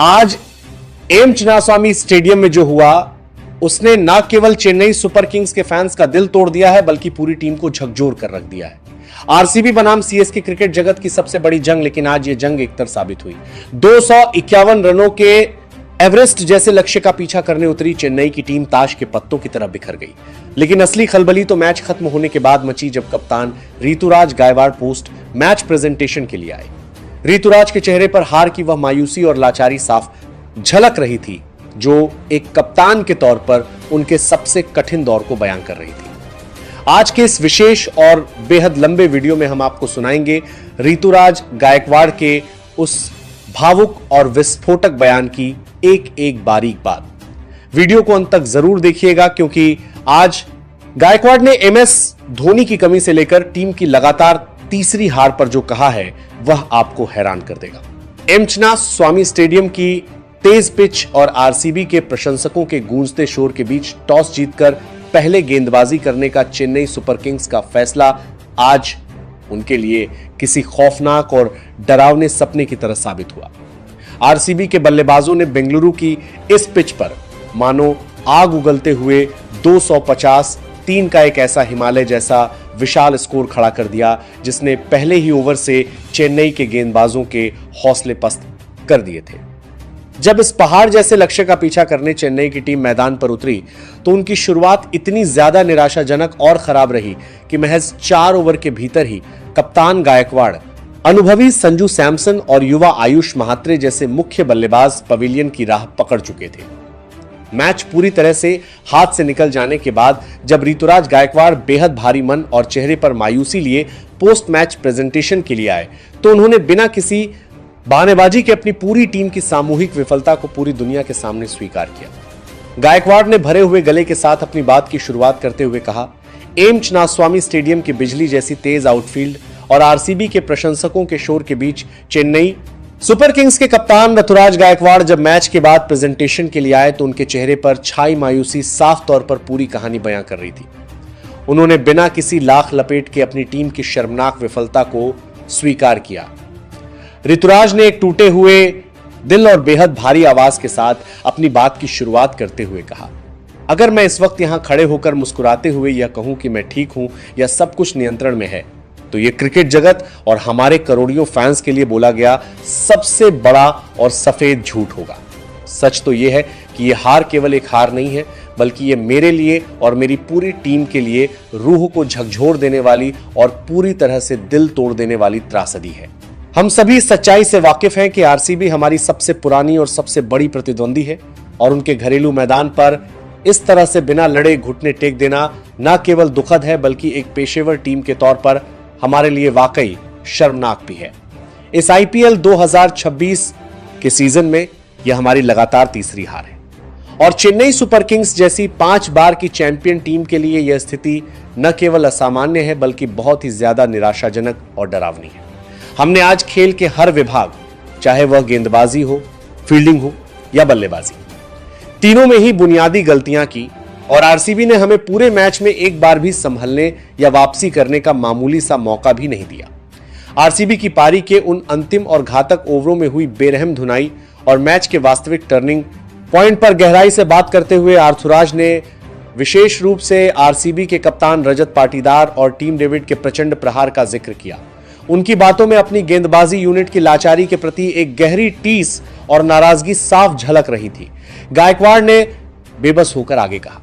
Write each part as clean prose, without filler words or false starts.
आज M Chinnaswamy stadium में जो हुआ उसने न केवल चेन्नई सुपर किंग्स के फैंस का दिल तोड़ दिया है बल्कि पूरी टीम को झकझोर कर रख दिया है। आरसीबी बनाम सीएसके क्रिकेट जगत की सबसे बड़ी जंग, लेकिन आज यह जंग एकतर साबित हुई। 251 रनों के एवरेस्ट जैसे लक्ष्य का पीछा करने उतरी चेन्नई की टीम ताश के पत्तों की तरह बिखर गई। लेकिन असली खलबली तो मैच खत्म होने के बाद मची जब कप्तान Ruturaj Gaikwad post match presentation के लिए आए। ऋतुराज के चेहरे पर हार की वह मायूसी और लाचारी साफ झलक रही थी जो एक कप्तान के तौर पर उनके सबसे कठिन दौर को बयां कर रही थी। आज के इस विशेष और बेहद लंबे वीडियो में हम आपको सुनाएंगे ऋतुराज गायकवाड़ के उस भावुक और विस्फोटक बयान की एक एक बारीक बात। वीडियो को अंत तक जरूर देखिएगा क्योंकि आज गायकवाड़ ने एमएस धोनी की कमी से लेकर टीम की लगातार तीसरी हार पर जो कहा है वह आपको हैरान कर देगा। एम चिन्नास्वामी स्टेडियम की तेज पिच और आरसीबी के प्रशंसकों के गूंजते शोर के बीच टॉस जीतकर पहले गेंदबाजी करने का चेन्नई सुपर किंग्स का फैसला आज उनके लिए किसी खौफनाक और डरावने सपने की तरह साबित हुआ। आरसीबी के बल्लेबाजों ने बेंगलुरु की इस पिच पर मानो आग उगलते हुए 250 3 का एक ऐसा हिमालय जैसा विशाल स्कोर खड़ा कर दिया जिसने पहले ही ओवर से चेन्नई के गेंदबाजों के हौसले पस्त कर दिए थे। जब इस पहाड़ जैसे लक्ष्य का पीछा करने चेन्नई की टीम मैदान पर उतरी तो उनकी शुरुआत इतनी ज्यादा निराशाजनक और खराब रही कि महज 4 ओवर के भीतर ही कप्तान गायकवाड़, अनुभवी संजू सैमसन और युवा आयुष महात्रे जैसे मुख्य बल्लेबाज पवेलियन की राह पकड़ चुके थे। मैच पूरी तरह से हाथ से निकल जाने के बाद जब ऋतुराज गायकवाड़ बेहद भारी मन और चेहरे पर मायूसी लिए पोस्ट मैच प्रेजेंटेशन के लिए आए तो उन्होंने बिना किसी बहानेबाजी के अपनी पूरी टीम की सामूहिक विफलता को पूरी दुनिया के सामने स्वीकार किया। गायकवाड़ ने भरे हुए गले के साथ अपनी बात की शुरुआत करते हुए कहा, एम चिन्नास्वामी स्टेडियम की बिजली जैसी तेज आउटफील्ड और आरसीबी के प्रशंसकों के शोर के बीच चेन्नई सुपर किंग्स के कप्तान ऋतुराज गायकवाड़ जब मैच के बाद प्रेजेंटेशन के लिए आए तो उनके चेहरे पर छाई मायूसी साफ तौर पर पूरी कहानी बयां कर रही थी। उन्होंने बिना किसी लाख लपेट के अपनी टीम की शर्मनाक विफलता को स्वीकार किया। ऋतुराज ने एक टूटे हुए दिल और बेहद भारी आवाज के साथ अपनी बात की शुरुआत करते हुए कहा, अगर मैं इस वक्त यहां खड़े होकर मुस्कुराते हुए यह कहूं कि मैं ठीक हूं या सब कुछ नियंत्रण में है तो यह क्रिकेट जगत और हमारे करोड़ों फैंस के लिए बोला गया सबसे बड़ा और सफेद झूठ होगा। सच तो यह है कि यह हार केवल एक हार नहीं है बल्कि यह मेरे लिए और मेरी पूरी टीम के लिए रूह को झकझोर देने वाली और पूरी तरह से दिल तोड़ देने वाली त्रासदी है। हम सभी इस सच्चाई से वाकिफ हैं कि आरसीबी हमारी सबसे पुरानी और सबसे बड़ी प्रतिद्वंदी है और उनके घरेलू मैदान पर इस तरह से बिना लड़े घुटने टेक देना न केवल दुखद है बल्कि एक पेशेवर टीम के तौर पर हमारे लिए वाकई शर्मनाक भी है। इस आईपीएल 2026 के सीजन में यह हमारी लगातार तीसरी हार है और चेन्नई सुपर किंग्स जैसी 5 बार की चैंपियन टीम के लिए यह स्थिति न केवल असामान्य है बल्कि बहुत ही ज्यादा निराशाजनक और डरावनी है। हमने आज खेल के हर विभाग, चाहे वह गेंदबाजी हो, फील्डिंग हो या बल्लेबाजी, तीनों में ही बुनियादी गलतियां की और आरसीबी ने हमें पूरे मैच में एक बार भी संभलने या वापसी करने का मामूली सा मौका भी नहीं दिया। आरसीबी की पारी के उन अंतिम और घातक ओवरों में हुई बेरहम धुनाई और मैच के वास्तविक टर्निंग पॉइंट पर गहराई से बात करते हुए ऋतुराज ने विशेष रूप से आरसीबी के कप्तान रजत पाटीदार और टीम डेविड के प्रचंड प्रहार का जिक्र किया। उनकी बातों में अपनी गेंदबाजी यूनिट की लाचारी के प्रति एक गहरी टीस और नाराजगी साफ झलक रही थी। गायकवाड़ ने बेबस होकर आगे कहा,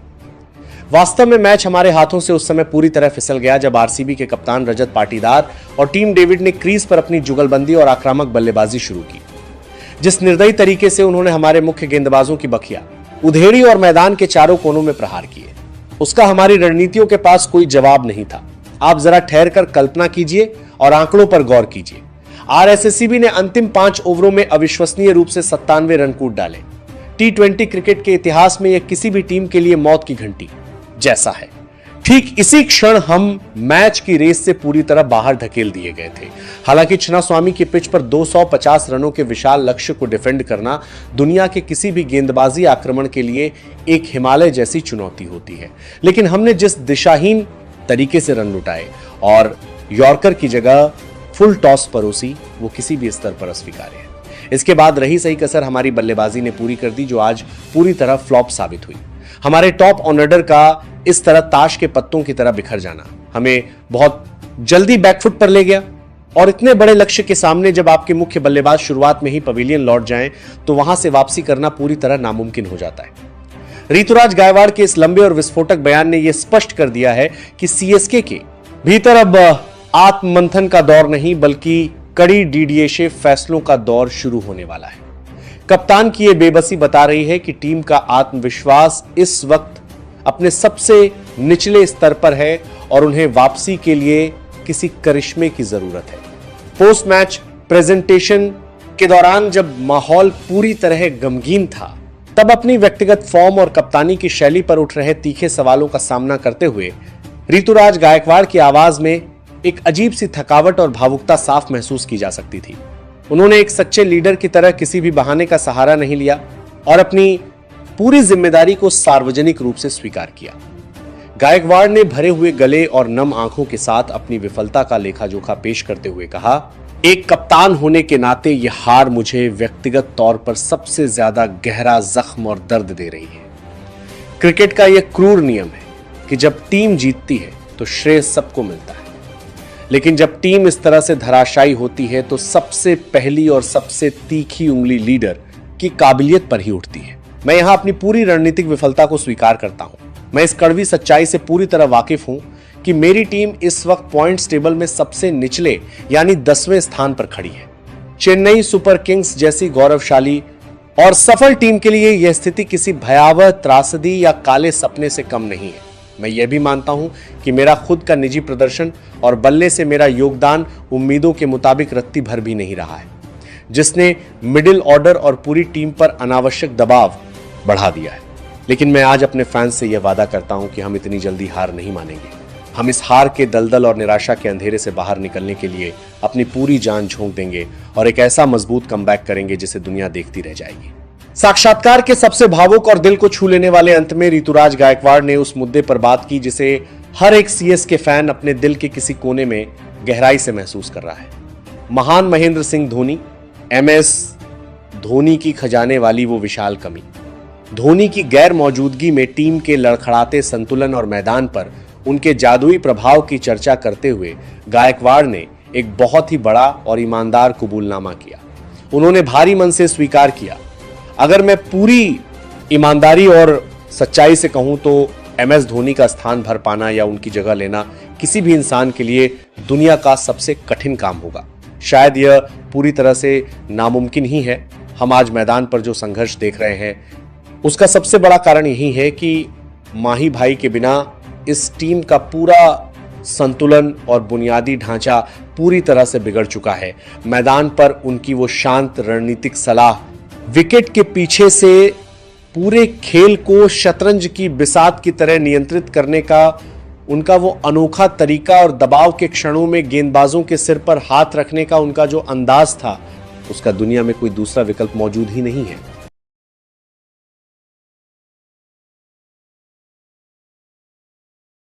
वास्तव में मैच हमारे हाथों से उस समय पूरी तरह फिसल गया जब आरसीबी के कप्तान रजत पाटीदार और टीम डेविड ने क्रीज पर अपनी जुगलबंदी और आक्रामक बल्लेबाजी शुरू की। जिस निर्दयी तरीके से उन्होंने हमारे मुख्य गेंदबाजों की बखिया उधेड़ी और मैदान के चारों कोनों में प्रहार किए, उसका हमारी रणनीतियों के पास कोई जवाब नहीं था। आप जरा ठहर कर कल्पना कीजिए और आंकड़ों पर गौर कीजिए। आरसीबी ने अंतिम 5 ओवरों में अविश्वसनीय रूप से 97 रन कूद डाले। टी20 क्रिकेट के इतिहास में यह किसी भी टीम के लिए मौत की घंटी जैसा है। ठीक इसी क्षण हम मैच की रेस से पूरी तरह बाहर धकेल दिए गए थे। हालांकि चिन्नास्वामी की पिच पर 250 रनों के विशाल लक्ष्य को डिफेंड करना दुनिया के किसी भी गेंदबाजी आक्रमण के लिए एक हिमालय जैसी चुनौती होती है, लेकिन हमने जिस दिशाहीन तरीके से रन लुटाए और यॉर्कर की जगह फुल टॉस परोसी वो किसी भी स्तर पर अस्वीकार्य है। इसके बाद रही सही कसर हमारी बल्लेबाजी ने पूरी कर दी, जो आज पूरी तरह फ्लॉप साबित हुई। हमारे टॉप ऑर्डर का इस तरह ताश के पत्तों की तरह बिखर जाना हमें बहुत जल्दी बैकफुट पर ले गया, और इतने बड़े लक्ष्य के सामने जब आपके मुख्य बल्लेबाज शुरुआत में ही पवेलियन लौट जाएं, तो वहां से वापसी करना पूरी तरह नामुमकिन हो जाता है। ऋतुराज गायकवाड़ के इस लंबे और विस्फोटक बयान ने यह स्पष्ट कर दिया है कि सीएसके के भीतर अब आत्ममंथन का दौर नहीं, बल्कि कड़ी डीडीएशे फैसलों का दौर शुरू होने वाला है। कप्तान की यह बेबसी बता रही है कि टीम का आत्मविश्वास इस वक्त अपने सबसे निचले स्तर पर है और उन्हें वापसी के लिए किसी करिश्मे की जरूरत है। पोस्ट मैच प्रेजेंटेशन के दौरान जब माहौल पूरी तरह गमगीन था, तब अपनी व्यक्तिगत फॉर्म और कप्तानी की शैली पर उठ रहे तीखे सवालों का सामना करते हुए ऋतुराज गायकवाड़ की आवाज में एक अजीब सी थकावट और भावुकता साफ महसूस की जा सकती थी। उन्होंने एक सच्चे लीडर की तरह किसी भी बहाने का सहारा नहीं लिया और अपनी पूरी जिम्मेदारी को सार्वजनिक रूप से स्वीकार किया। गायकवाड़ ने भरे हुए गले और नम आंखों के साथ अपनी विफलता का लेखा-जोखा पेश करते हुए कहा, एक कप्तान होने के नाते यह हार मुझे व्यक्तिगत तौर पर सबसे ज्यादा गहरा जख्म और दर्द दे रही है। क्रिकेट का यह क्रूर नियम है कि जब टीम जीतती है तो श्रेय सबको मिलता है, लेकिन जब टीम इस तरह से धराशायी होती है तो सबसे पहली और सबसे तीखी उंगली लीडर की काबिलियत पर ही उठती है। मैं यहां अपनी पूरी रणनीतिक विफलता को स्वीकार करता हूं। मैं इस कड़वी सच्चाई से पूरी तरह वाकिफ हूं कि मेरी टीम इस वक्त पॉइंट्स टेबल में सबसे निचले यानी 10वें स्थान पर खड़ी है। चेन्नई सुपर किंग्स जैसी गौरवशाली और सफल टीम के लिए यह स्थिति किसी भयावह त्रासदी या काले सपने से कम नहीं है। मैं यह भी मानता हूं कि मेरा खुद का निजी प्रदर्शन और बल्ले से मेरा योगदान उम्मीदों के मुताबिक रत्ती भर भी नहीं रहा है, जिसने मिडिल ऑर्डर और पूरी टीम पर अनावश्यक दबाव बढ़ा दिया है। लेकिन मैं आज अपने फैंस से यह वादा करता हूं कि हम इतनी जल्दी हार नहीं मानेंगे। हम इस हार के दलदल और निराशा के अंधेरे से बाहर निकलने के लिए अपनी पूरी जान झोंक देंगे और एक ऐसा मजबूत कमबैक करेंगे जिसे दुनिया देखती रह जाएगी। साक्षात्कार के सबसे भावुक और दिल को छू लेने वाले अंत में ऋतुराज गायकवाड़ ने उस मुद्दे पर बात की जिसे हर एक सीएसके फैन अपने दिल के किसी कोने में गहराई से महसूस कर रहा है। महान महेंद्र सिंह धोनी, एमएस धोनी की खजाने वाली वो विशाल कमी। धोनी की गैर मौजूदगी में टीम के लड़खड़ाते संतुलन और मैदान पर उनके जादुई प्रभाव की चर्चा करते हुए गायकवाड़ ने एक बहुत ही बड़ा और ईमानदार कबूलनामा किया। उन्होंने भारी मन से स्वीकार किया, अगर मैं पूरी ईमानदारी और सच्चाई से कहूं तो एमएस धोनी का स्थान भर पाना या उनकी जगह लेना किसी भी इंसान के लिए दुनिया का सबसे कठिन काम होगा। शायद यह पूरी तरह से नामुमकिन ही है। हम आज मैदान पर जो संघर्ष देख रहे हैं उसका सबसे बड़ा कारण यही है कि माही भाई के बिना इस टीम का पूरा संतुलन और बुनियादी ढांचा पूरी तरह से बिगड़ चुका है। मैदान पर उनकी वो शांत रणनीतिक सलाह, विकेट के पीछे से पूरे खेल को शतरंज की बिसात की तरह नियंत्रित करने का उनका वो अनोखा तरीका और दबाव के क्षणों में गेंदबाजों के सिर पर हाथ रखने का उनका जो अंदाज था, उसका दुनिया में कोई दूसरा विकल्प मौजूद ही नहीं है।